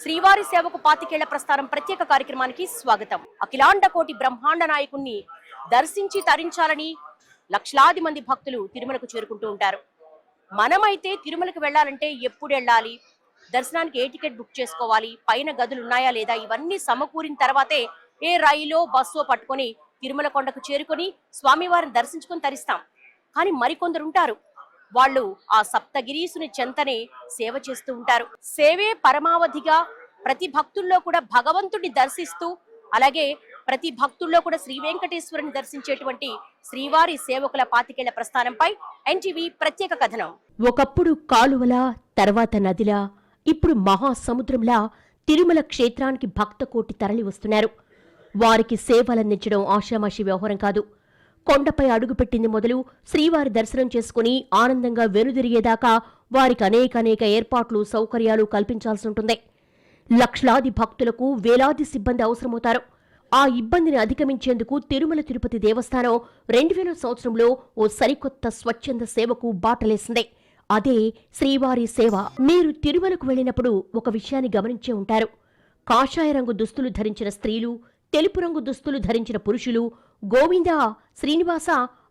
శ్రీవారి సేవకు పాతికేళ్ల ప్రస్థానం ప్రత్యేక కార్యక్రమానికి స్వాగతం. అఖిలాండ కోటి బ్రహ్మాండ నాయకుణ్ణి దర్శించి తరించాలని లక్షలాది మంది భక్తులు తిరుమలకు చేరుకుంటూ ఉంటారు. మనమైతే తిరుమలకు వెళ్ళాలంటే ఎప్పుడు వెళ్ళాలి, దర్శనానికి ఏ టికెట్ బుక్ చేసుకోవాలి, పైన గదులు ఉన్నాయా లేదా, ఇవన్నీ సమకూరిన తర్వాతే ఏ రైలో బస్సో పట్టుకొని తిరుమల కొండకు చేరుకొని స్వామివారిని దర్శించుకొని తరిస్తాం. కానీ మరికొందరు ఉంటారు, వాళ్ళు ఆ సప్తగిరీసుని చెంతనే సేవ చేస్తూ ఉంటారు. సేవే పరమావధిగా ప్రతి భక్తుల్లో కూడా భగవంతుడిని దర్శిస్తూ, అలాగే ప్రతి భక్తుల్లో కూడా శ్రీ వెంకటేశ్వరుని దర్శించేటువంటి శ్రీవారి సేవకుల పాతికేళ్ల ప్రస్థానంపై ఎన్టీవీ ప్రత్యేక కథనం. ఒకప్పుడు కాలువలా, తర్వాత నదిలా, ఇప్పుడు మహాసముద్రంలా తిరుమల క్షేత్రానికి భక్తకోటి తరలి వస్తున్నారు. వారికి సేవలందించడం ఆషామాషి వ్యవహారం కాదు. కొండపై అడుగుపెట్టింది మొదలు శ్రీవారి దర్శనం చేసుకుని ఆనందంగా వెనుదిరిగేదాకా వారికి అనేక ఏర్పాట్లు, సౌకర్యాలు కల్పించాల్సి ఉంటుంది. లక్షలాది భక్తులకు వేలాది సిబ్బంది అవసరమవుతారు. ఆ ఇబ్బందిని అధిగమించేందుకు తిరుమల తిరుపతి దేవస్థానం 2000 సంవత్సరంలో ఓ సరికొత్త స్వచ్ఛంద సేవకు బాటలేసింది. అదే శ్రీవారి సేవ. మీరు తిరుమలకు వెళ్లినప్పుడు ఒక విషయాన్ని గమనించే ఉంటారు. కాషాయ రంగు దుస్తులు ధరించిన స్త్రీలు, తెలుపు రంగు దుస్తులు ధరించిన పురుషులు గోవిందా, శ్రీనివాస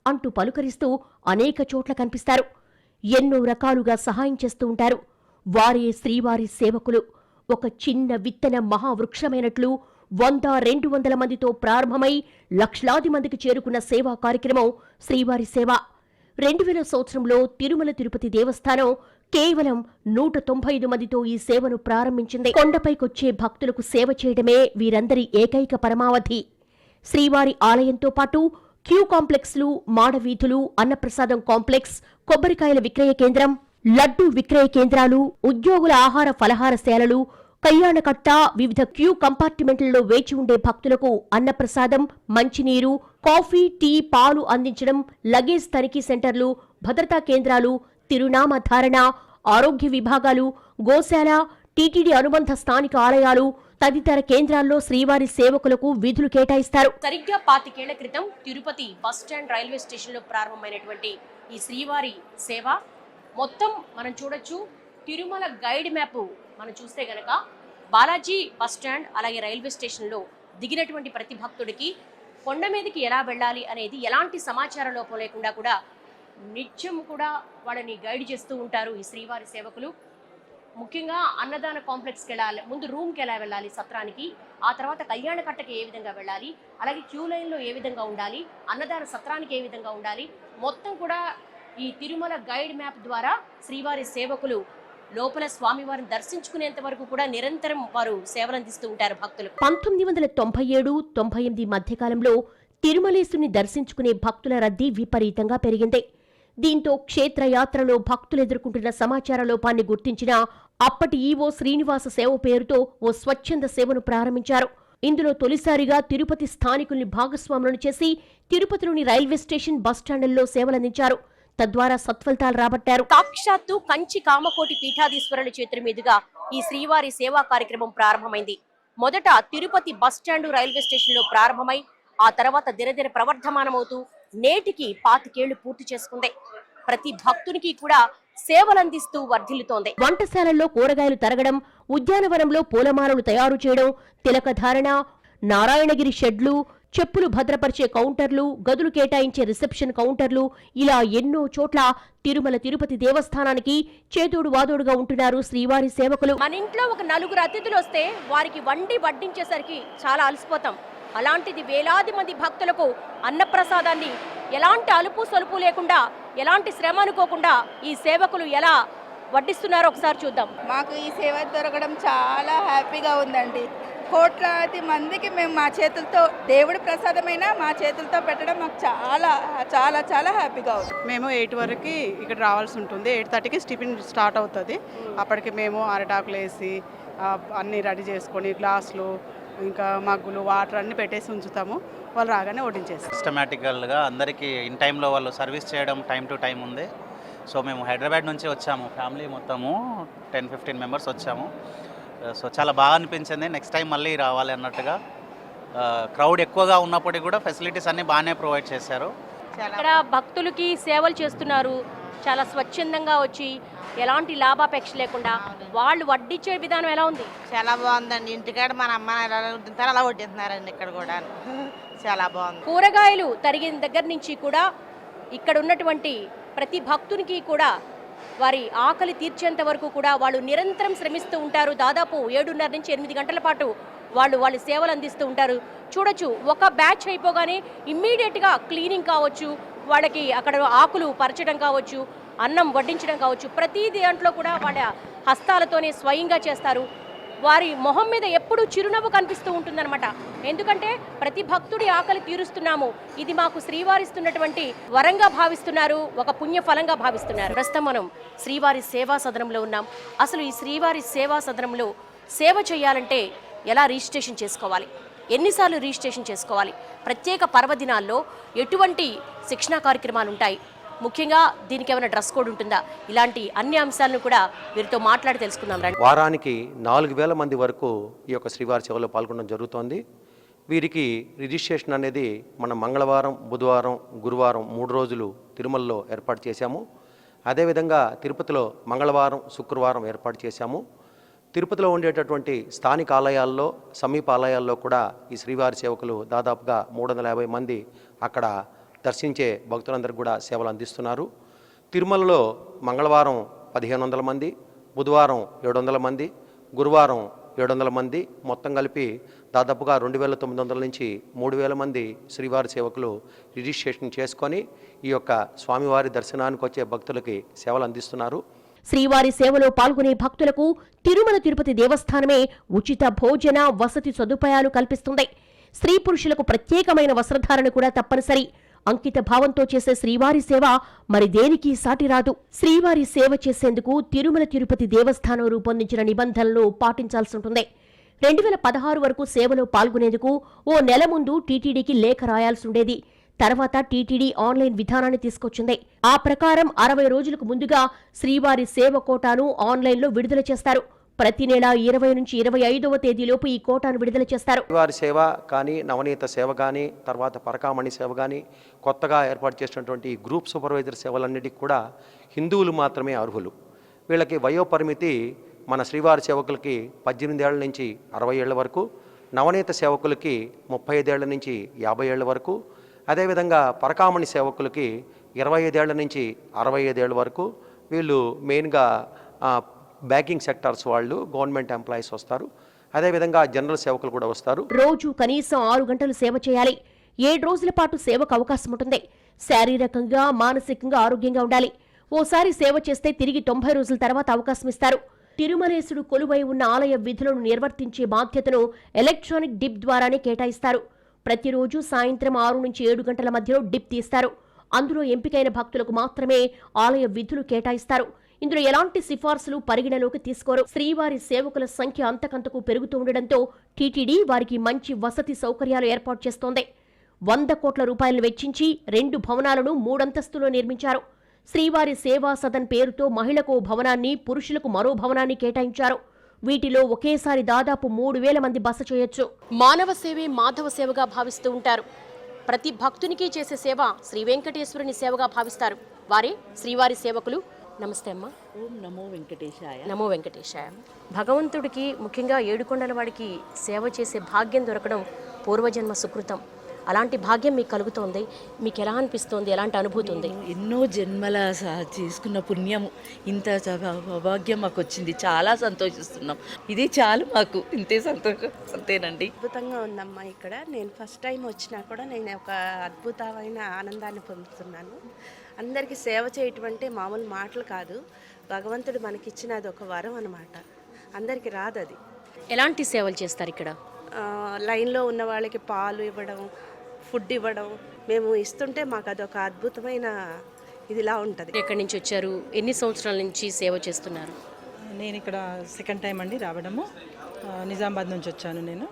అంటూ పలుకరిస్తూ అనేక చోట్ల కనిపిస్తారు. ఎన్నో రకాలుగా సహాయం చేస్తూ ఉంటారు. వారే శ్రీవారి సేవకులు. ఒక చిన్న విత్తన మహావృక్షమైనట్లు 100-200 మందితో ప్రారంభమై లక్షలాది మందికి చేరుకున్న సేవా కార్యక్రమం శ్రీవారి సేవ. 2000 సంవత్సరంలో తిరుమల తిరుపతి దేవస్థానం కేవలం 195 మందితో ఈ సేవను ప్రారంభించింది. కొండపైకొచ్చే భక్తులకు సేవ చేయడమే వీరందరి ఏకైక పరమావధి. శ్రీవారి ఆలయంతో పాటు క్యూ కాంప్లెక్స్లు, మాడవీధులు, అన్నప్రసాదం కాంప్లెక్స్, కొబ్బరికాయల విక్రయ కేంద్రం, లడ్డూ విక్రయ కేంద్రాలు, ఉద్యోగుల ఆహార ఫలహారశాలలు, కళ్యాణకట్ట, వివిధ క్యూ కంపార్ట్మెంట్లలో వేచి ఉండే భక్తులకు అన్నప్రసాదం, మంచినీరు, కాఫీ, టీ, పాలు అందించడం, లగేజ్ తనిఖీ సెంటర్లు, భద్రతా కేంద్రాలు, తిరునామ ధారణ, ఆరోగ్య విభాగాలు, గోశాల, టీటీడీ అనుబంధ స్థానిక ఆలయాలు తదితర కేంద్రాల్లో శ్రీవారి సేవకులకు విధులు కేటాయిస్తారు. సరిగ్గా 25 ఏళ్ల క్రితం తిరుపతి బస్టాండ్ రైల్వే స్టేషన్ లో ప్రారంభమైనటువంటి ఈ శ్రీవారి సేవ మొత్తం మనం చూడొచ్చు. తిరుమల గైడ్ మ్యాప్ మనం చూస్తే గనక బాలాజీ బస్టాండ్ అలాగే రైల్వే స్టేషన్ లో దిగినటువంటి ప్రతి భక్తుడికి కొండ మీదకి ఎలా వెళ్ళాలి అనేది ఎలాంటి సమాచార లోపం లేకుండా కూడా నిత్యం కూడా వాళ్ళని గైడ్ చేస్తూ ఉంటారు ఈ శ్రీవారి సేవకులు. ముఖ్యంగా అన్నదాన కాంప్లెక్స్కి వెళ్ళాలి, ముందు రూమ్కి ఎలా వెళ్ళాలి సత్రానికి, ఆ తర్వాత కళ్యాణ కట్టకి ఏ విధంగా వెళ్ళాలి, అలాగే క్యూ లైన్లో ఏ విధంగా ఉండాలి, అన్నదాన సత్రానికి ఏ విధంగా ఉండాలి, మొత్తం కూడా ఈ తిరుమల గైడ్ మ్యాప్ ద్వారా శ్రీవారి సేవకులు లోపల స్వామివారిని దర్శించుకునేంత వరకు కూడా నిరంతరం వారు సేవలందిస్తూ ఉంటారు భక్తులు. 1997-98 మధ్యకాలంలో తిరుమలేశుని దర్శించుకునే భక్తుల రద్దీ విపరీతంగా పెరిగింది. దీంతో క్షేత్రయాత్రలో భక్తులు ఎదుర్కొంటున్న సమాచార లోపాన్ని గుర్తించిన అప్పటి ఈవో శ్రీనివాస సేవ పేరుతో ఓ స్వచ్ఛంద సేవను ప్రారంభించారు. ఇందులో తొలిసారిగా తిరుపతి స్థానికుల్ని భాగస్వాములను చేసి తిరుపతిలోని రైల్వే స్టేషన్ బస్టాండుల్లో సేవలందించారు. తద్వారా సత్ఫలితాలు రాబట్టారు. సాక్షాత్తు కంచి కామకోటి పీఠాధీశ్వరుల చేతుల మీదుగా ఈ శ్రీవారి సేవా కార్యక్రమం ప్రారంభమైంది. మొదట తిరుపతి బస్టాండు రైల్వే స్టేషన్ లో ప్రారంభమై ఆ తర్వాత దినదిన ప్రవర్ధమానమవుతూ నేటికి 25 ఏళ్లు పూర్తి చేసుకుంది. ప్రతి భక్తునికి కూడా సేవలందిస్తూ వర్ధిల్లుతోంది. వంటశాలల్లో కూరగాయలు తరగడం, ఉద్యానవనంలో పూలమాలలు తయారు చేయడం, తిలకధారణ, నారాయణగిరి షెడ్లు, చెప్పులు భద్రపరిచే కౌంటర్లు, గదులు కేటాయించే రిసెప్షన్ కౌంటర్లు, ఇలా ఎన్నో చోట్ల తిరుమల తిరుపతి దేవస్థానానికి చేదోడు వాదోడుగా ఉంటున్నారు శ్రీవారి సేవకులు. మన ఇంట్లో ఒక 4 అతిథులు వస్తే వారికి వండి వడ్డించేసరికి చాలా అలసిపోతాం. అలాంటిది వేలాది మంది భక్తులకు అన్నప్రసాదాన్ని ఎలాంటి అలుపు సొలుపు లేకుండా, ఎలాంటి శ్రమ అనుకోకుండా ఈ సేవకులు ఎలా వడ్డిస్తున్నారో ఒకసారి చూద్దాం. మాకు ఈ సేవ దొరకడం చాలా హ్యాపీగా ఉందండి. కోట్లాది మందికి మేము మా చేతులతో, దేవుడి ప్రసాదమైనా మా చేతులతో పెట్టడం మాకు చాలా చాలా చాలా హ్యాపీగా ఉంది. మేము 8 వరకు ఇక్కడ రావాల్సి ఉంటుంది. 8:30కి టిఫిన్ స్టార్ట్ అవుతుంది. అప్పటికి మేము అరటాకులు వేసి అన్నీ రెడీ చేసుకొని గ్లాసులు, ఇంకా మగ్గులు, వాటర్ అన్నీ పెట్టేసి ఉంచుతాము. వాళ్ళు రాగానే వడ్డించేస్తాం. సిస్టమేటికల్గా అందరికీ ఇన్ టైంలో వాళ్ళు సర్వీస్ చేయడం టైం టు టైం ఉంది. సో మేము హైదరాబాద్ నుంచి వచ్చాము, ఫ్యామిలీ మొత్తము 10-15 మెంబర్స్ వచ్చాము. సో చాలా బాగా అనిపించింది. నెక్స్ట్ టైం మళ్ళీ రావాలి అన్నట్టుగా. క్రౌడ్ ఎక్కువగా ఉన్నప్పటికీ కూడా ఫెసిలిటీస్ అన్నీ బాగానే ప్రొవైడ్ చేశారు. ఇక్కడ భక్తులకి సేవలు చేస్తున్నారు. చాలా స్వచ్ఛందంగా వచ్చి ఎలాంటి లాభాపేక్ష లేకుండా వాళ్ళు వడ్డిచ్చే విధానం ఎలా ఉంది? చాలా బాగుందండి. ఇంటికాడ మన అమ్మ ఎలా వడ్డిస్తారో అలా వడ్డిస్తున్నారండి ఇక్కడ కూడా. చాలా బాగుంది. కూరగాయలు తరిగిన దగ్గర నుంచి కూడా ఇక్కడ ఉన్నటువంటి ప్రతి భక్తునికి కూడా వారి ఆకలి తీర్చేంత వరకు కూడా వాళ్ళు నిరంతరం శ్రమిస్తూ ఉంటారు. దాదాపు 7:30 నుంచి 8 గంటల పాటు వాళ్ళ సేవలు అందిస్తూ ఉంటారు. చూడొచ్చు, ఒక బ్యాచ్ అయిపోగానే ఇమ్మీడియట్గా క్లీనింగ్ కావచ్చు, వాళ్ళకి అక్కడ ఆకులు పరచడం కావచ్చు, అన్నం వడ్డించడం కావచ్చు, ప్రతి దాంట్లో కూడా వాళ్ళ హస్తాలతోనే స్వయంగా చేస్తారు. వారి మొహం మీద ఎప్పుడూ చిరునవ్వు కనిపిస్తూ ఉంటుందన్నమాట. ఎందుకంటే ప్రతి భక్తుడి ఆకలి తీరుస్తున్నాము, ఇది మాకు శ్రీవారిస్తున్నటువంటి వరంగా భావిస్తున్నారు, ఒక పుణ్య ఫలంగా భావిస్తున్నారు. ప్రస్తుతం మనం శ్రీవారి సేవా సదనంలో ఉన్నాం. అసలు ఈ శ్రీవారి సేవా సదనంలో సేవ చేయాలంటే ఎలా రిజిస్ట్రేషన్ చేసుకోవాలి, ఎన్నిసార్లు రిజిస్ట్రేషన్ చేసుకోవాలి, ప్రత్యేక పర్వదినాల్లో ఎటువంటి శిక్షణా కార్యక్రమాలు ఉంటాయి, ముఖ్యంగా దీనికి ఏమైనా డ్రెస్ కోడ్ ఉంటుందా, ఇలాంటి అన్ని అంశాలను కూడా వీరితో మాట్లాడి తెలుసుకుందాం రండి. వారానికి 4,000 మంది వరకు ఈ యొక్క శ్రీవారి సేవలో పాల్గొనడం జరుగుతోంది. వీరికి రిజిస్ట్రేషన్ అనేది మనం మంగళవారం, బుధవారం, గురువారం 3 రోజులు తిరుమలలో ఏర్పాటు చేశాము. అదేవిధంగా తిరుపతిలో మంగళవారం, శుక్రవారం ఏర్పాటు చేశాము. తిరుపతిలో ఉండేటటువంటి స్థానిక ఆలయాల్లో, సమీప ఆలయాల్లో కూడా ఈ శ్రీవారి సేవకులు దాదాపుగా 350 మంది అక్కడ దర్శించే భక్తులందరికీ కూడా సేవలు అందిస్తున్నారు. తిరుమలలో మంగళవారం 1,500 మంది, బుధవారం 700 మంది, గురువారం 700 మంది, మొత్తం కలిపి దాదాపుగా 2,900 నుంచి 3,000 మంది శ్రీవారి సేవకులు రిజిస్ట్రేషన్ చేసుకొని ఈ యొక్క స్వామివారి దర్శనానికి వచ్చే భక్తులకి సేవలు అందిస్తున్నారు. శ్రీవారి సేవలో పాల్గొనే భక్తులకు తిరుమల తిరుపతి దేవస్థానమే ఉచిత భోజన వసతి సదుపాయాలు కల్పిస్తుంది. స్త్రీ పురుషులకు ప్రత్యేకమైన వస్త్రధారణ కూడా తప్పనిసరి. అంకిత భావంతో చేసే శ్రీవారి సేవ మరి దేనికి సాటిరాదు. శ్రీవారి సేవ చేసేందుకు తిరుమల తిరుపతి దేవస్థానం రూపొందించిన నిబంధనలు పాటించాల్సి ఉంటుంది. 2016 వరకు సేవలో పాల్గొనేందుకు ఓ నెల ముందు టీటీడీకి లేఖ రాయాల్సి ఉండేది. తర్వాత టీటీడీ ఆన్లైన్ విధానాన్ని తీసుకొచ్చింది. ఆ ప్రకారం 60 రోజులకు ముందుగా శ్రీవారి సేవ కోటాను ఆన్లైన్లో విడుదల చేస్తారు. ప్రతి నెల 20 నుంచి 25వ తేదీలోపు ఈ కోటాను విడుదల చేస్తారు. శ్రీవారి సేవ కానీ, నవనీత సేవ కానీ, తర్వాత పరకామణి సేవ కానీ, కొత్తగా ఏర్పాటు చేసినటువంటి గ్రూప్ సూపర్వైజర్ సేవలన్నిటికీ కూడా హిందువులు మాత్రమే అర్హులు. వీళ్ళకి వయోపరిమితి మన శ్రీవారి సేవకులకి 18 ఏళ్ల నుంచి 60 ఏళ్ల వరకు, నవనీత సేవకులకి 35 ఏళ్ల నుంచి 50 ఏళ్ల వరకు, అదేవిధంగా పరకామణి సేవకులకి 25 ఏళ్ల నుంచి 65 ఏళ్ల వరకు. వీళ్ళు మెయిన్గా బ్యాంకింగ్ సెక్టార్స్ వాళ్ళు, గవర్నమెంట్ ఎంప్లాయీస్ వస్తారు. అదేవిధంగా జనరల్ సేవకులు కూడా వస్తారు. రోజు కనీసం 6 గంటలు సేవ చేయాలి. 7 రోజుల పాటు సేవకు అవకాశం ఉంటుంది. శారీరకంగా, మానసికంగా ఆరోగ్యంగా ఉండాలి. ఓసారి సేవ చేస్తే తిరిగి 90 రోజుల తర్వాత అవకాశం ఇస్తారు. తిరుమలేశుడు కొలువై ఉన్న ఆలయ విధులను నిర్వర్తించే బాధ్యతను ఎలక్ట్రానిక్ డిప్ ద్వారానే కేటాయిస్తారు. ప్రతిరోజు సాయంత్రం 6 నుంచి 7 గంటల మధ్యలో డిప్ తీస్తారు. అందులో ఎంపికైన భక్తులకు మాత్రమే ఆలయ విధులు కేటాయిస్తారు. ఇందులో ఎలాంటి సిఫార్సులు పరిగణలోకి తీసుకోరు. శ్రీవారి సేవకుల సంఖ్య అంతకంతకు పెరుగుతూ ఉండడంతో టీటీడీ వారికి మంచి వసతి సౌకర్యాలు ఏర్పాటు చేస్తోంది. 100 కోట్ల రూపాయలను వెచ్చించి 2 భవనాలను 3 అంతస్తులో నిర్మించారు. శ్రీవారి సేవా సదన్ పేరుతో మహిళకు భవనాన్ని, పురుషులకు మరో భవనాన్ని కేటాయించారు. వీటిలో ఒకేసారి దాదాపు 3,000 మంది బస చేయొచ్చు. మానవ సేవే మాధవ సేవగా భావిస్తూ ఉంటారు. ప్రతి భక్తునికి చేసే సేవ శ్రీ వెంకటేశ్వరుని సేవగా భావిస్తారు. వారే శ్రీవారి సేవకులు. నమస్తే అమ్మా. ఓం నమో వెంకటేశాయ. నమో వెంకటేశాయ. భగవంతుడికి, ముఖ్యంగా ఏడుకొండల వాడికి సేవ చేసే భాగ్యం దొరకడం పూర్వజన్మ సుకృతం. అలాంటి భాగ్యం మీకు కలుగుతోంది. మీకు ఎలా అనిపిస్తోంది? ఎలాంటి అనుభూతి ఉంది? ఎన్నో జన్మల చేసుకున్న పుణ్యము, ఇంత భాగ్యం మాకు వచ్చింది. చాలా సంతోషిస్తున్నాం. ఇది చాలు మాకు, ఇంతే సంతోషం. అంతేనండి. అద్భుతంగా ఉందమ్మా. ఇక్కడ నేను ఫస్ట్ టైం వచ్చినా కూడా నేను ఒక అద్భుతమైన ఆనందాన్ని పొందుతున్నాను. అందరికీ సేవ చేయటం అంటే మామూలు మాటలు కాదు. భగవంతుడు మనకిచ్చిన అది ఒక వరం అన్నమాట. అందరికీ రాదు అది. ఎలాంటి సేవలు చేస్తారు ఇక్కడ? లైన్లో ఉన్న వాళ్ళకి పాలు ఇవ్వడం, ఫుడ్ ఇవ్వడం, మేము ఇస్తుంటే మాకు అదొక అద్భుతమైన ఇదిలా ఉంటుంది. ఎక్కడి నుంచి వచ్చారు? ఎన్ని సంవత్సరాల నుంచి సేవ చేస్తున్నారు? నేను ఇక్కడ సెకండ్ టైం అండి రావడము. నిజామాబాద్ నుంచి వచ్చాను నేను.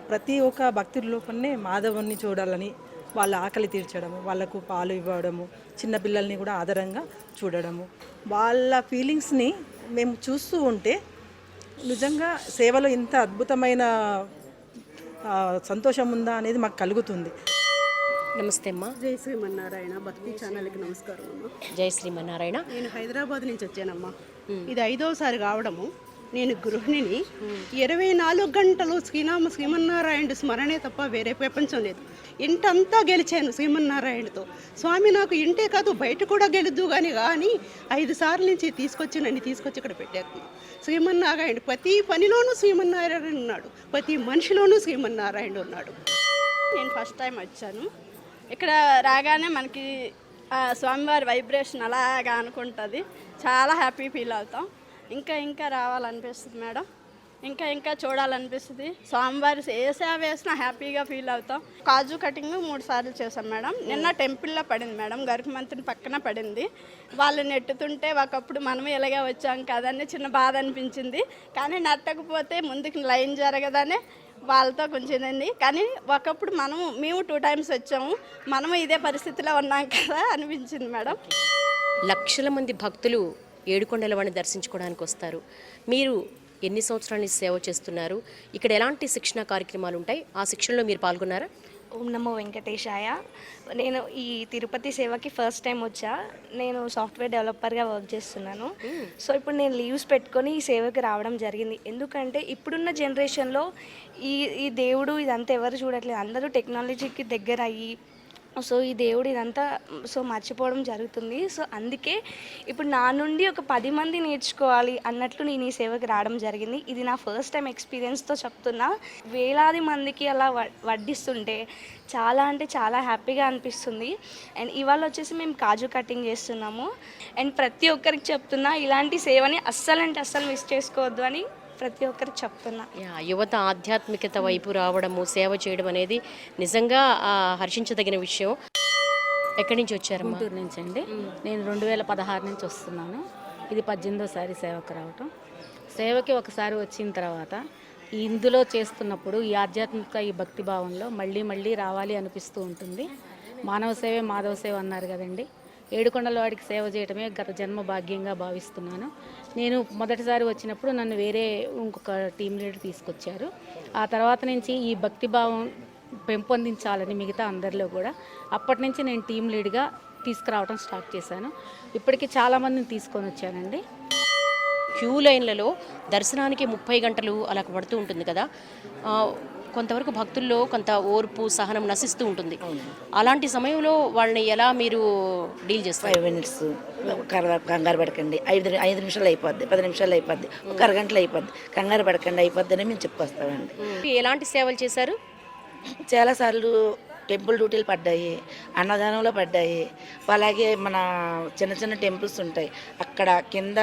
ప్రతి ఒక్క భక్తుడి లోపలనే మాధవుని చూడాలని, వాళ్ళ ఆకలి తీర్చడము, వాళ్ళకు పాలు ఇవ్వడము, చిన్నపిల్లల్ని కూడా ఆదరంగా చూడడము, వాళ్ళ ఫీలింగ్స్ని మేము చూస్తూ ఉంటే నిజంగా సేవలో ఇంత అద్భుతమైన సంతోషం ఉందా అనేది మాకు కలుగుతుంది. నమస్తే అమ్మా. జై శ్రీమన్నారాయణ భక్తి ఛానల్కి నమస్కారం అమ్మా. జై శ్రీమన్నారాయణ. నేను హైదరాబాద్ నుంచి వచ్చానమ్మా. ఇది 5వసారి రావడము. నేను గృహిణిని. 24 గంటలు శ్రీమన్నారాయణుడు స్మరణే తప్ప వేరే ప్రపంచం లేదు. ఇంటంతా గెలిచాను శ్రీమన్నారాయణుడితో. స్వామి నాకు ఇంటే కాదు బయట కూడా గెలుద్దు కానీ 5 సార్లు నుంచి నన్ను తీసుకొచ్చి ఇక్కడ పెట్టారు. శ్రీమన్నారాయణుడు ప్రతి పనిలోనూ శ్రీమన్నారాయణ ఉన్నాడు, ప్రతి మనిషిలోనూ శ్రీమన్నారాయణుడు ఉన్నాడు. నేను ఫస్ట్ టైం వచ్చాను. ఇక్కడ రాగానే మనకి స్వామివారి వైబ్రేషన్ అలాగా అనుకుంటుంది. చాలా హ్యాపీ ఫీల్ అవుతాం. ఇంకా రావాలనిపిస్తుంది మేడం. ఇంకా చూడాలనిపిస్తుంది. స్వామివారి ఏ సేవ వేసినా హ్యాపీగా ఫీల్ అవుతాం. కాజు కటింగ్ 3 సార్లు చేశాం మేడం. నిన్న టెంపుల్లో పడింది మేడం, గరుకుమంతుని పక్కన పడింది. వాళ్ళు నెట్టుతుంటే ఒకప్పుడు మనమే ఇలాగే వచ్చాం కదని చిన్న బాధ అనిపించింది. కానీ నెట్టకపోతే ముందుకు లైన్ జరగదనే వాళ్ళతో కొంచెం ఇదండి. కానీ ఒకప్పుడు మేము 2 టైమ్స్ వచ్చాము, మనము ఇదే పరిస్థితిలో ఉన్నాం కదా అనిపించింది మేడం. లక్షల మంది భక్తులు ఏడుకొండలవాడిని దర్శించుకోవడానికి వస్తారు. మీరు ఎన్ని సంవత్సరాల నుంచి సేవ చేస్తున్నారు? ఇక్కడ ఎలాంటి శిక్షణ కార్యక్రమాలు ఉంటాయి? ఆ శిక్షణలో మీరు పాల్గొన్నారా? ఓం నమో వెంకటేశాయ. నేను ఈ తిరుపతి సేవకి ఫస్ట్ టైం వచ్చా. నేను సాఫ్ట్వేర్ డెవలపర్గా వర్క్ చేస్తున్నాను. సో ఇప్పుడు నేను లీవ్స్ పెట్టుకొని ఈ సేవకి రావడం జరిగింది. ఎందుకంటే ఇప్పుడున్న జనరేషన్లో ఈ దేవుడు ఇదంతా ఎవరు చూడట్లేదు. అందరూ టెక్నాలజీకి దగ్గర అయ్యి సో ఈ దేవుడు ఇదంతా మర్చిపోవడం జరుగుతుంది. సో అందుకే ఇప్పుడు నా నుండి ఒక 10 మంది నేర్చుకోవాలి అన్నట్లు నేను ఈ సేవకి రావడం జరిగింది. ఇది నా ఫస్ట్ టైం ఎక్స్పీరియన్స్తో చెప్తున్నా. వేలాది మందికి అలా వడ్డిస్తుంటే చాలా అంటే చాలా హ్యాపీగా అనిపిస్తుంది. అండ్ ఇవాళ వచ్చేసి మేము కాజు కటింగ్ చేస్తున్నాము. అండ్ ప్రతి ఒక్కరికి చెప్తున్నా ఇలాంటి సేవని అస్సలు మిస్ చేసుకోవద్దు అని ప్రతి ఒక్కరికి చెప్తున్నా. యువత ఆధ్యాత్మికత వైపు రావడము, సేవ చేయడం అనేది నిజంగా హర్షించదగిన విషయం. ఎక్కడి నుంచి వచ్చారు? గుంటూరు నుంచి అండి. నేను 2016 నుంచి వస్తున్నాను. ఇది 18వసారి సేవకు రావటం. సేవకి ఒకసారి వచ్చిన తర్వాత ఇందులో చేస్తున్నప్పుడు ఈ ఆధ్యాత్మిక ఈ భక్తి భావంలో మళ్ళీ రావాలి అనిపిస్తూ ఉంటుంది. మానవ సేవే మాధవ సేవ అన్నారు కదండి. ఏడుకొండల వాడికి సేవ చేయడమే గత జన్మ భాగ్యంగా భావిస్తున్నాను. నేను మొదటిసారి వచ్చినప్పుడు నన్ను వేరే ఇంకొక టీం లీడర్ తీసుకొచ్చారు. ఆ తర్వాత నుంచి ఈ భక్తి భావం పెంపొందించాలని మిగతా అందరిలో కూడా అప్పటి నుంచి నేను టీం లీడ్గా తీసుకురావడం స్టార్ట్ చేశాను. ఇప్పటికీ చాలామందిని తీసుకొని వచ్చానండి. క్యూ లైన్లలో దర్శనానికి 30 గంటలు అలా పడుతూ ఉంటుంది కదా. కొంతవరకు భక్తుల్లో కొంత ఓర్పు సహనం నశిస్తూ ఉంటుంది. అలాంటి సమయంలో వాళ్ళని ఎలా మీరు డీల్ చేస్తారు? 5 మినిట్స్ కంగారు పడకండి, 5 నిమిషాలు అయిపోద్ది, 10 నిమిషాలు అయిపోద్ది, ఒక అరగంటలో అయిపోద్ది, కంగారు పడకండి అయిపోద్ది అని మేము చెప్పుకొస్తామండి. ఎలాంటి సేవలు చేశారు? చాలాసార్లు టెంపుల్ డ్యూటీలు పడ్డాయి, అన్నదానంలో పడ్డాయి. అలాగే మన చిన్న టెంపుల్స్ ఉంటాయి, అక్కడ కింద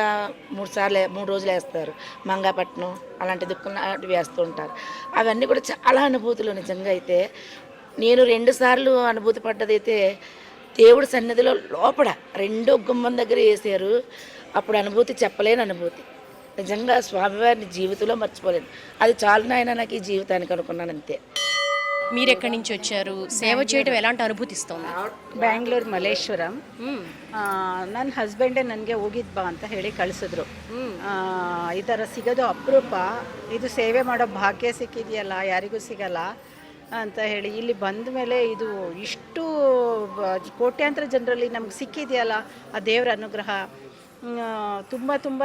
3 రోజులు వేస్తారు. మంగాపట్నం అలాంటి దుఃఖం వేస్తూ ఉంటారు. అవన్నీ కూడా చాలా అనుభూతులు. నిజంగా అయితే నేను 2 సార్లు అనుభూతి పడ్డదైతే దేవుడి సన్నిధిలో లోపల 2 గుమ్మం దగ్గర వేసారు. అప్పుడు అనుభూతి చెప్పలేని అనుభూతి. నిజంగా స్వామివారిని జీవితంలో మర్చిపోలేను. అది చాలు నాయన నాకు ఈ జీవితానికి అనుకున్నాను అంతే. మీరు ఎక్కడి నుంచి వచ్చారు? సేవ చేయడం ಎಲಾಂಟಿ ಅನುಭೂತಿ ಇಸ್ತೋಂದು? ಬ್ಯಾಂಗ್ಳೂರ್ ಮಲ್ಲೇಶ್ವರಂ. ನನ್ನ ಹಸ್ಬೆಂಡೇ ನನಗೆ ಹೋಗಿದ್ದು ಬಾ ಅಂತ ಹೇಳಿ ಕಳಿಸಿದ್ರು. ಈ ಥರ ಸಿಗೋದು ಅಪರೂಪ, ಇದು ಸೇವೆ ಮಾಡೋ ಭಾಗ್ಯ ಸಿಕ್ಕಿದೆಯಲ್ಲ, ಯಾರಿಗೂ ಸಿಗಲ್ಲ ಅಂತ ಹೇಳಿ ಇಲ್ಲಿ ಬಂದ ಮೇಲೆ ಇದು ಇಷ್ಟು ಕೋಟ್ಯಾಂತರ ಜನರಲ್ಲಿ ನಮ್ಗೆ ಸಿಕ್ಕಿದೆಯಲ್ಲ, ಆ ದೇವರ ಅನುಗ್ರಹ ತುಂಬ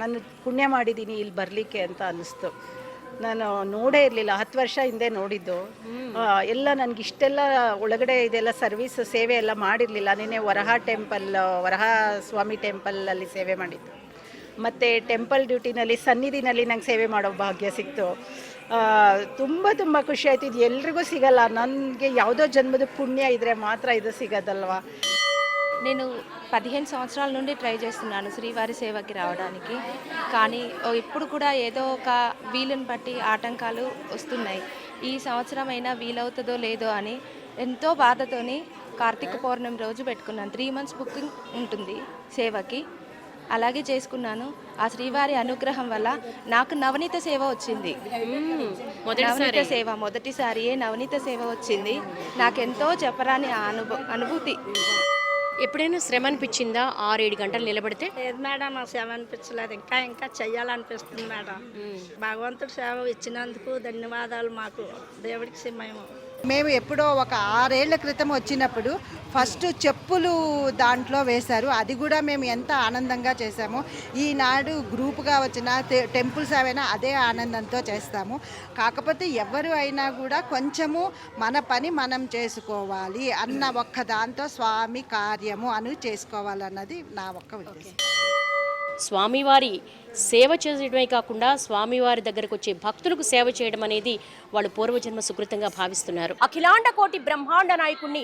ನಾನು ಪುಣ್ಯ ಮಾಡಿದ್ದೀನಿ ಇಲ್ಲಿ ಬರಲಿಕ್ಕೆ ಅಂತ ಅನ್ನಿಸ್ತು. ನಾನು ನೋಡೇ ಇರಲಿಲ್ಲ, 10 ವರ್ಷ ಹಿಂದೆ ನೋಡಿದ್ದು. ಎಲ್ಲ ನನಗೆ ಇಷ್ಟೆಲ್ಲ ಒಳಗಡೆ ಇದೆಲ್ಲ ಸರ್ವಿಸ್ ಸೇವೆ ಎಲ್ಲ ಮಾಡಿರಲಿಲ್ಲ. ನಿನ್ನೆ ವರಹ ಸ್ವಾಮಿ ಟೆಂಪಲಲ್ಲಿ ಸೇವೆ ಮಾಡಿದ್ದು, ಮತ್ತು ಟೆಂಪಲ್ ಡ್ಯೂಟಿನಲ್ಲಿ ಸನ್ನಿಧಿನಲ್ಲಿ ನಂಗೆ ಸೇವೆ ಮಾಡೋ ಭಾಗ್ಯ ಸಿಕ್ತು. ತುಂಬ ಖುಷಿ ಆಯಿತು. ಇದು ಎಲ್ರಿಗೂ ಸಿಗಲ್ಲ, ನನಗೆ ಯಾವುದೋ ಜನ್ಮದ ಪುಣ್ಯ ಇದ್ದರೆ ಮಾತ್ರ ಇದು ಸಿಗೋದಲ್ವ. నేను 15 సంవత్సరాల నుండి ట్రై చేస్తున్నాను శ్రీవారి సేవకి రావడానికి. కానీ ఇప్పుడు కూడా ఏదో ఒక వీలుని బట్టి ఆటంకాలు వస్తున్నాయి. ఈ సంవత్సరం అయినా వీలవుతుందో లేదో అని ఎంతో బాధతోని కార్తీక పౌర్ణమి రోజు పెట్టుకున్నాను. 3 months బుకింగ్ ఉంటుంది సేవకి, అలాగే చేసుకున్నాను. ఆ శ్రీవారి అనుగ్రహం వల్ల నాకు నవనీత సేవ వచ్చింది. నవనీత సేవ మొదటిసారియే నవనీత సేవ వచ్చింది. నాకెంతో చెప్పరాని అనుభూతి. ఎప్పుడైనా శ్రమ అనిపించిందా 6-7 గంటలు నిలబడితే? లేదు మేడం, ఆ సేవ అనిపించలేదు. ఇంకా చెయ్యాలనిపిస్తుంది మేడం. భగవంతుడు సేవ ఇచ్చినందుకు ధన్యవాదాలు. మాకు దేవుడికి మేము మేము ఎప్పుడో ఒక 6 ఏళ్ల క్రితం వచ్చినప్పుడు ఫస్ట్ చెప్పులు దాంట్లో వేశారు. అది కూడా మేము ఎంత ఆనందంగా చేశామో, ఈనాడు గ్రూప్గా వచ్చిన టెంపుల్స్ ఏవైనా అదే ఆనందంతో చేస్తాము. కాకపోతే ఎవరు అయినా కూడా కొంచెము మన పని మనం చేసుకోవాలి అన్న ఒక్క దాంతో స్వామి కార్యము అని చేసుకోవాలన్నది నా ఒక్క ఉద్దేశం. స్వామివారి సేవ చేయడమే కాకుండా స్వామివారి దగ్గరకు వచ్చే భక్తులకు సేవ చేయడం అనేది వాళ్ళు పూర్వజన్మ సుకృతంగా భావిస్తున్నారు. అఖిలాండ కోటి బ్రహ్మాండ నాయకుడిని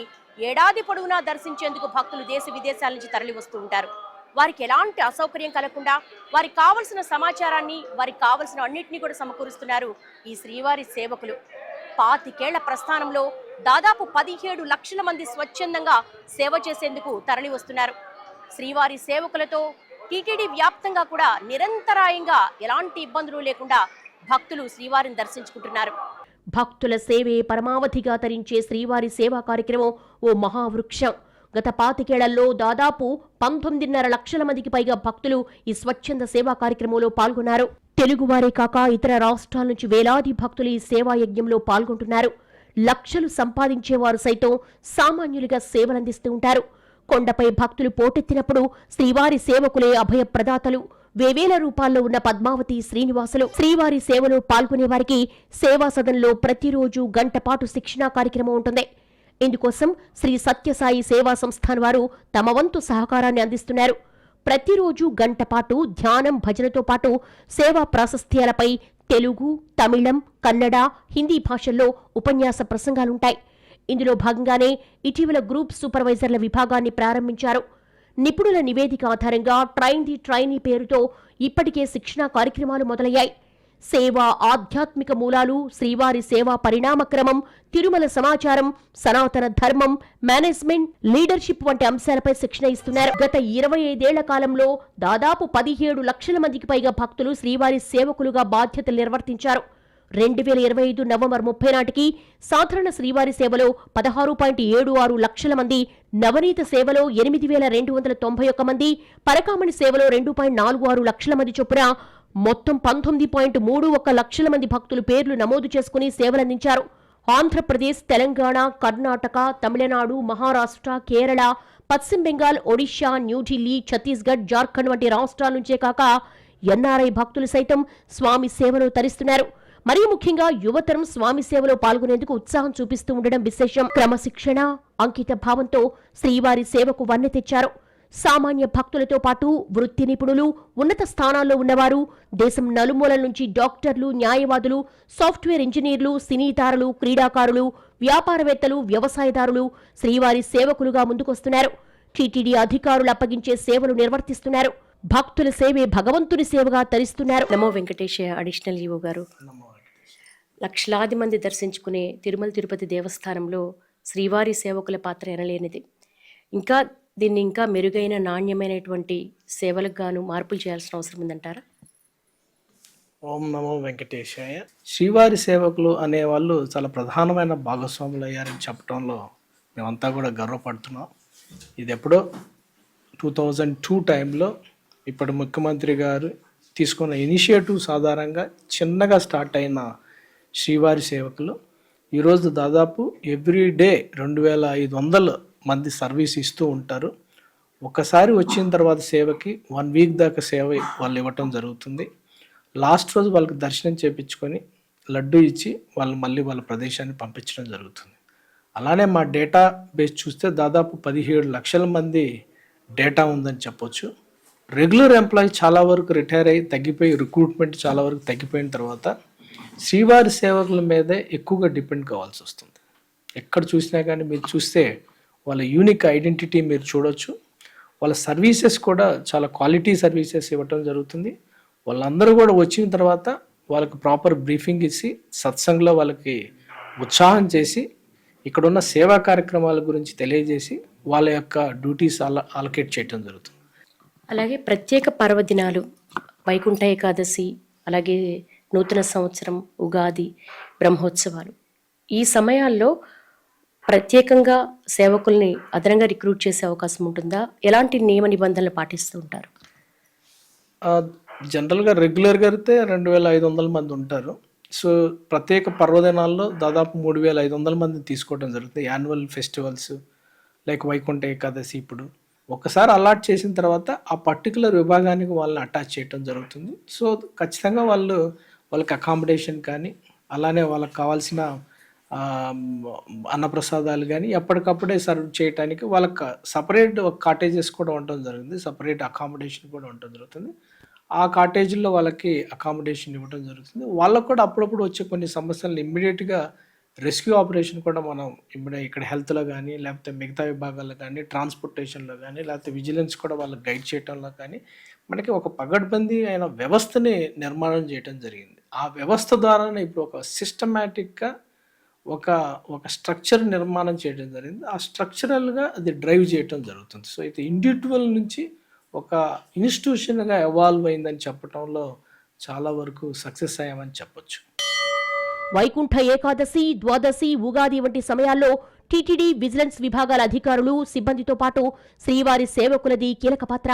ఏడాది పొడవునా దర్శించేందుకు భక్తులు దేశ విదేశాల నుంచి తరలి వస్తూ ఉంటారు. వారికి ఎలాంటి అసౌకర్యం కలగకుండా వారికి కావలసిన సమాచారాన్ని, వారికి కావలసిన అన్నింటినీ కూడా సమకూరుస్తున్నారు ఈ శ్రీవారి సేవకులు. 25 ఏళ్ల ప్రస్థానంలో దాదాపు 17 లక్షల మంది స్వచ్ఛందంగా సేవ చేసేందుకు తరలి వస్తున్నారు. శ్రీవారి సేవకులతో టీటీడీ వ్యాప్తంగా కూడా నిరంతరాయంగా ఎలాంటి ఇబ్బందులు లేకుండా భక్తులు శ్రీవారిని దర్శించుకుంటున్నారు. భక్తుల సేవే పరమావధిగా తరించే శ్రీవారి సేవా కార్యక్రమం ఓ మహావృక్షం. గత 25 ఏళ్లలో దాదాపు 19.5 లక్షల మందికి పైగా భక్తులు ఈ స్వచ్ఛంద సేవా కార్యక్రమంలో పాల్గొన్నారు. తెలుగువారే కాక ఇతర రాష్ట్రాల నుంచి వేలాది భక్తులు ఈ సేవా యజ్ఞంలో పాల్గొంటున్నారు. లక్షలు సంపాదించేవారు సైతం సామాన్యులుగా సేవలందిస్తూ ఉంటారు. కొండపై భక్తులు పోటెత్తినప్పుడు శ్రీవారి సేవకులే అభయ ప్రదాతలు. వేవేల రూపాల్లో ఉన్న పద్మావతి శ్రీనివాసులు. శ్రీవారి సేవలో పాల్గొనే వారికి సేవా సదన్లో ప్రతిరోజు గంట పాటు శిక్షణా కార్యక్రమం ఉంటుంది. ఇందుకోసం శ్రీ సత్యసాయి సేవా సంస్థాన్ వారు తమ వంతు సహకారాన్ని అందిస్తున్నారు. ప్రతిరోజు గంట పాటు ధ్యానం, భజనతో పాటు సేవా ప్రాశస్త్యాలపై తెలుగు, తమిళం, కన్నడ, హిందీ భాషల్లో ఉపన్యాస ప్రసంగాలుంటాయి. ఇందులో భాగంగానే ఇటీవల గ్రూప్ సూపర్వైజర్ల విభాగాన్ని ప్రారంభించారు. నిపుణుల నివేదిక ఆధారంగా ట్రైన్ ది ట్రైనీ పేరుతో ఇప్పటికే శిక్షణా కార్యక్రమాలు మొదలయ్యాయి. సేవ, ఆధ్యాత్మిక మూలాలు, శ్రీవారి సేవా పరిణామక్రమం, తిరుమల సమాచారం, సనాతన ధర్మం, మేనేజ్మెంట్, లీడర్షిప్ వంటి అంశాలపై శిక్షణ ఇస్తున్నారు. గత 25 ఏళ్ల కాలంలో దాదాపు 17 లక్షల మందికి పైగా భక్తులు శ్రీవారి సేవకులుగా బాధ్యతలు నిర్వర్తించారు. 2025 నవంబర్ 30 నాటికి సాధారణ శ్రీవారి సేవలో 16.76 లక్షల మంది, నవనీత సేవలో 8,291 మంది, పరకామణి సేవలో 2.46 లక్షల మంది చొప్పున మొత్తం 19.31 లక్షల మంది భక్తులు పేర్లు నమోదు చేసుకుని సేవలందించారు. ఆంధ్రప్రదేశ్, తెలంగాణ, కర్ణాటక, తమిళనాడు, మహారాష్ట్ర, కేరళ, పశ్చిమ బెంగాల్, ఒడిషా, న్యూఢిల్లీ, ఛత్తీస్గఢ్, జార్ఖండ్ వంటి రాష్ట్రాల నుంచే కాక ఎన్ఆర్ఐ భక్తులు సైతం స్వామి సేవలో తరిస్తున్నారు. మరీ ముఖ్యంగా యువతరం స్వామి సేవలో పాల్గొనేందుకు ఉత్సాహం చూపిస్తూ ఉండడం విశేషం. క్రమశిక్షణ, అంకిత భావంతో శ్రీవారి సేవకు వన్నె తెచ్చారు. సామాన్య భక్తులతో పాటు వృత్తి నిపుణులు, ఉన్నత స్థానాల్లో ఉన్నవారు, దేశం నలుమూలల నుంచి డాక్టర్లు, న్యాయవాదులు, సాఫ్ట్వేర్ ఇంజనీర్లు, సినీతారులు, క్రీడాకారులు, వ్యాపారవేత్తలు, వ్యవసాయదారులు శ్రీవారి సేవకులుగా ముందుకొస్తున్నారు. టీటీడీ అధికారులు అప్పగించే సేవలు నిర్వర్తిస్తున్నారు. భక్తుల సేవే భగవంతుని సేవగా తరిస్తున్నారు. నమో వెంకటేశయ్య. అడిషనల్ ఈవో గారు, లక్షలాది మంది దర్శించుకునే తిరుమల తిరుపతి దేవస్థానంలో శ్రీవారి సేవకుల పాత్ర ఎనలేనిది. దీన్ని ఇంకా మెరుగైన, నాణ్యమైనటువంటి సేవలకు గాను మార్పులు చేయాల్సిన అవసరం ఉందంటారా? ఓం నమో వెంకటేశాయ. శ్రీవారి సేవకులు అనేవాళ్ళు చాలా ప్రధానమైన భాగస్వాములు అయ్యారని చెప్పడంలో మేమంతా కూడా గర్వపడుతున్నాం. ఇది ఎప్పుడో 2002 టైంలో ఇప్పటి ముఖ్యమంత్రి గారు తీసుకున్న ఇనిషియేటివ్ సాధారణంగా చిన్నగా స్టార్ట్ అయిన శ్రీవారి సేవకులు ఈరోజు దాదాపు ఎవ్రీడే 2,500 మంది సర్వీస్ ఇస్తూ ఉంటారు. ఒకసారి వచ్చిన తర్వాత సేవకి 1 వీక్ దాకా సేవ వాళ్ళు ఇవ్వటం జరుగుతుంది. లాస్ట్ రోజు వాళ్ళకి దర్శనం చేయించుకొని లడ్డు ఇచ్చి వాళ్ళు మళ్ళీ వాళ్ళ ప్రదేశాన్ని పంపించడం జరుగుతుంది. అలానే మా డేటా బేస్ చూస్తే దాదాపు 17 లక్షల మంది డేటా ఉందని చెప్పొచ్చు. రెగ్యులర్ ఎంప్లాయీ చాలా వరకు రిటైర్ అయ్యి తగ్గిపోయి, రిక్రూట్మెంట్ చాలా వరకు తగ్గిపోయిన తర్వాత శ్రీవారి సేవకుల మీదే ఎక్కువగా డిపెండ్ కావాల్సి వస్తుంది. ఎక్కడ చూసినా కానీ మీరు చూస్తే వాళ్ళ యూనిక్ ఐడెంటిటీ మీరు చూడొచ్చు. వాళ్ళ సర్వీసెస్ కూడా చాలా క్వాలిటీ సర్వీసెస్ ఇవ్వటం జరుగుతుంది. వాళ్ళందరూ కూడా వచ్చిన తర్వాత వాళ్ళకి ప్రాపర్ బ్రీఫింగ్ ఇచ్చి సత్సంగ్లో వాళ్ళకి ఉత్సాహం చేసి ఇక్కడున్న సేవా కార్యక్రమాల గురించి తెలియజేసి వాళ్ళ యొక్క డ్యూటీస్ అలొకేట్ చేయటం జరుగుతుంది. అలాగే ప్రత్యేక పర్వదినాలు, వైకుంఠ ఏకాదశి, అలాగే నూతన సంవత్సరం, ఉగాది, బ్రహ్మోత్సవాలు, ఈ సమయాల్లో ప్రత్యేకంగా సేవకుల్ని అదనంగా రిక్రూట్ చేసే అవకాశం ఉంటుందా? ఎలాంటి నియమ నిబంధనలు పాటిస్తూ ఉంటారు? జనరల్గా రెగ్యులర్గా అయితే 2,500 మంది ఉంటారు. సో ప్రత్యేక పర్వదినాల్లో దాదాపు 3,500 మందిని తీసుకోవడం జరుగుతుంది. Annual festivals like Vaikuntha Ekadashi. ఇప్పుడు ఒకసారి అలాట్ చేసిన తర్వాత ఆ పర్టికులర్ విభాగానికి వాళ్ళని అటాచ్ చేయడం జరుగుతుంది. సో ఖచ్చితంగా వాళ్ళకి అకామిడేషన్ కానీ, అలానే వాళ్ళకి కావాల్సిన అన్నప్రసాదాలు కానీ ఎప్పటికప్పుడే సర్వ్ చేయడానికి వాళ్ళకి సపరేట్ కాటేజెస్ కూడా ఉండడం జరుగుతుంది. సపరేట్ అకామిడేషన్ కూడా ఉండడం జరుగుతుంది. ఆ కాటేజీల్లో వాళ్ళకి అకామిడేషన్ ఇవ్వడం జరుగుతుంది. వాళ్ళకు కూడా అప్పుడప్పుడు వచ్చే కొన్ని సమస్యలను ఇమ్మీడియట్గా రెస్క్యూ ఆపరేషన్ కూడా మనం ఇక్కడ హెల్త్లో కానీ, లేకపోతే మిగతా విభాగాల్లో కానీ, ట్రాన్స్పోర్టేషన్లో కానీ, లేకపోతే విజిలెన్స్ కూడా వాళ్ళకి గైడ్ చేయడంలో కానీ మనకి ఒక పగడ్బందీ అయిన వ్యవస్థని నిర్మాణం చేయడం జరిగింది. ఆ వ్యవస్థ ద్వారానే ఇప్పుడు ఒక సిస్టమేటిక్గా ఒక స్ట్రక్చర్ నిర్మాణం చేయడం జరిగింది. ఆ స్ట్రక్చరల్గా అది డ్రైవ్ చేయడం జరుగుతుంది. సో అయితే ఇండివిజువల్ నుంచి ఒక ఇన్స్టిట్యూషన్గా ఎవాల్వ్ అయిందని చెప్పడంలో చాలా వరకు సక్సెస్ అయ్యామని చెప్పొచ్చు. వైకుంఠ ఏకాదశి, ద్వాదశి, ఉగాది వంటి సమయాల్లో టీటీడీ విజిలెన్స్ విభాగాల అధికారులు, సిబ్బందితో పాటు శ్రీవారి సేవకులది కీలక పాత్ర.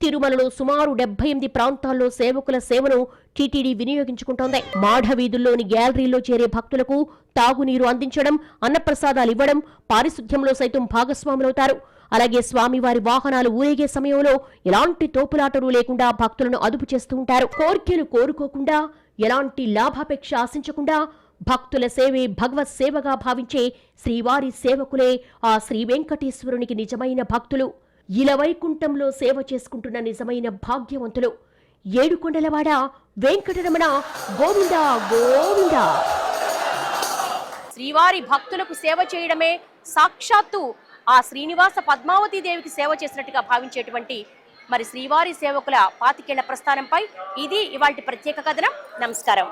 తిరుమలలో సుమారు 78 ప్రాంతాల్లో సేవకుల సేవను టీటీడీ వినియోగించుకుంటోంది. మాఢవీధుల్లోని గ్యాలరీల్లో చేరే భక్తులకు తాగునీరు అందించడం, అన్నప్రసాదాలు ఇవ్వడం, పారిశుధ్యంలో సైతం భాగస్వాములవుతారు. అలాగే స్వామివారి వాహనాలు ఊరేగే సమయంలో ఎలాంటి తోపులాటలు లేకుండా భక్తులను అదుపు చేస్తూ ఉంటారు. కోర్కెలు కోరుకోకుండా, ఎలాంటి లాభాపేక్ష ఆశించకుండా భక్తుల సేవే భగవత్ సేవగా భావించే శ్రీవారి సేవకులే ఆ శ్రీ వెంకటేశ్వరునికి నిజమైన భక్తులు. ఇలవైకుంఠంలో సేవ చేసుకుంటున్న నిజమైన భాగ్యవంతులు. ఏడుకొండలవాడ వెంకటరమణ గోవింద గోవింద. శ్రీవారి భక్తులకు సేవ చేయడమే సాక్షాత్తు ఆ శ్రీనివాస పద్మావతి దేవికి సేవ చేసినట్టుగా భావించేటువంటి మరి శ్రీవారి సేవకుల 25 ఏళ్ల ప్రస్థానంపై ఇది ఇవాల్టి ప్రత్యేక కథనం. నమస్కారం.